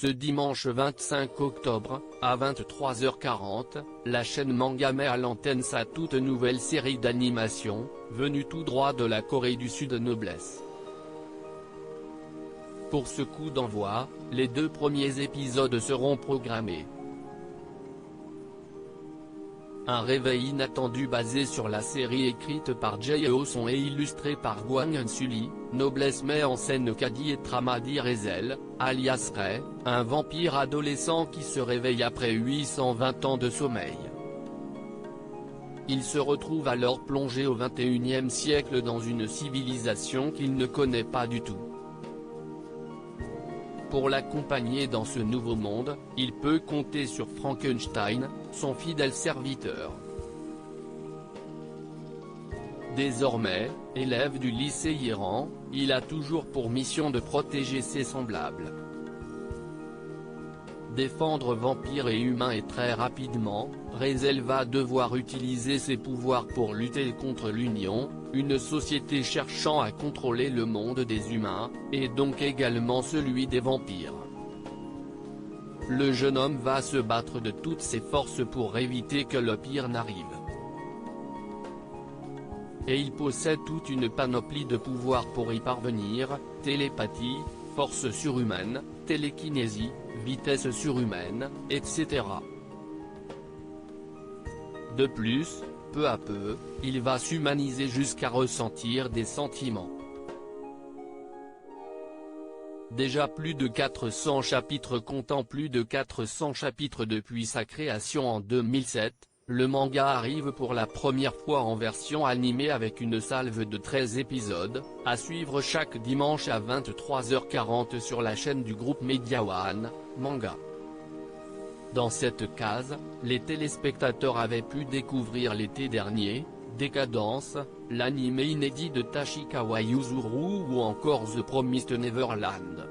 Ce dimanche 25 octobre, à 23h40, la chaîne Manga met à l'antenne sa toute nouvelle série d'animation, venue tout droit de la Corée du Sud Noblesse. Pour ce coup d'envoi, les 2 premiers épisodes seront programmés. Un réveil inattendu basé sur la série écrite par Jae Ho-son et illustrée par Kwang Eun-sully, Noblesse met en scène Kadi et Tramadi Rezel, alias Ray, un vampire adolescent qui se réveille après 820 ans de sommeil. Il se retrouve alors plongé au XXIe siècle dans une civilisation qu'il ne connaît pas du tout. Pour l'accompagner dans ce nouveau monde, il peut compter sur Frankenstein, son fidèle serviteur. Désormais, élève du lycée Hieran, il a toujours pour mission de protéger ses semblables. Défendre vampires et humains et très rapidement, Rezel va devoir utiliser ses pouvoirs pour lutter contre l'Union, une société cherchant à contrôler le monde des humains, et donc également celui des vampires. Le jeune homme va se battre de toutes ses forces pour éviter que le pire n'arrive. Et il possède toute une panoplie de pouvoirs pour y parvenir, télépathie, force surhumaine, télékinésie, vitesse surhumaine, etc. De plus, peu à peu, il va s'humaniser jusqu'à ressentir des sentiments. Déjà plus de 400 chapitres comptant plus de 400 chapitres depuis sa création en 2007, le manga arrive pour la première fois en version animée avec une salve de 13 épisodes, à suivre chaque dimanche à 23h40 sur la chaîne du groupe Media One, Manga. Dans cette case, les téléspectateurs avaient pu découvrir l'été dernier, Décadence, l'anime inédit de Tachikawa Yuzuru ou encore The Promised Neverland.